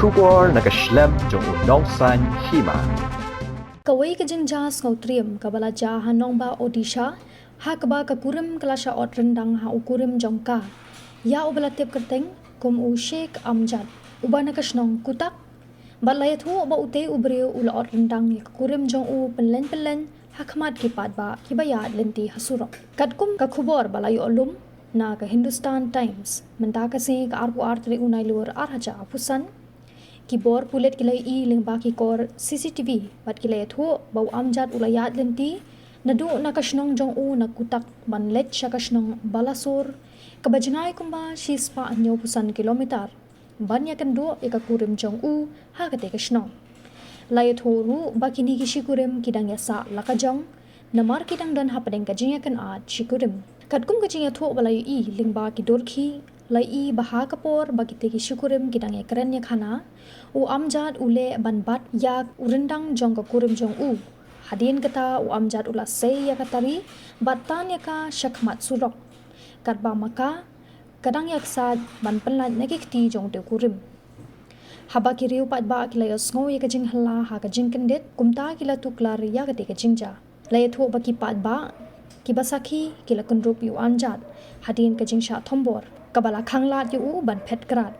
Shubor nakaslem jong unong san Hima. Kawai ka jing jas ngau triam kabala ja hanong ba Odisha ha kaba ka Kurim kelasha ot Ryndang ha ukurim jongka ya ubala tip kerteng kum u Sheikh Amjad ubana kasnong Cuttack balayat hu ba ute ubriu ula ot Ryndang ya Kurim jong u penlen ha khamat kipat ba kibaya lenti hasurok katkum ka khubor balayu olum na ka Hindustan Times menta ka se ka arpu artri unai luar arhaja apusan kibor pulet kilai I lingba ki kor CCTV bat kilai thu bau Amjad ulayat lenti nadu nakashnong jong u na Cuttack ban Leit shakashnong Balasore kabajangai kumba shispa anyo pusan kilometer ban Ïakynduh eka Kurim jong u ha kate kashnong layat ru bakini ki shikurim kidang yasa lakajong namar kidang dan hapadeng kajing yakan at shikurim katkum kajing yathu balai I lingba ki dorki lai I baha kapor bagi teki syukurim kidang ya keren ya khana u Amjad ule ban bat ya Ryndang jong ka Kurim jong u hadin kata u Amjad ula sei ya katari batan ya ka shakmat surok katba maka kadang yak sad ban penlan nekikti jong te Kurim haba kiriu pat ba kila yosngo ya kajing hala ha kajing kendet kumta kila tuklar ya kate kajing ja lai thu baki pat ba kibasaki kila kundrup yu Amjad hadin kajing sha Thombor kabala khanglat yu ban phet krat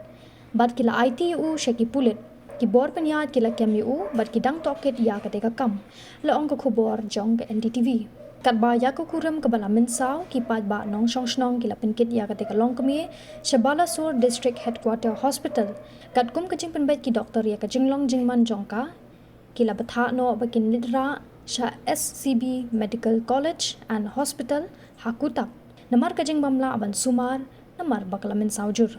bat kila IT yu sheki pulit ki bor penyat kila kem yu bat kidang toket ya kate ka kam la ong ka khubor jong ka NDTV kat ba ya ka Kurim kabala minsaw ki pat ba nong shong shnong kila penkit ya kate ka long kami Balasore district headquarter hospital kat kum kajing penbet ki doktor ya ka jinglong jingman jongka kila batha no bakin lidra sha SCB Medical College and Hospital ha Cuttack namar kajing bamla aban sumar namar bakalamin saujur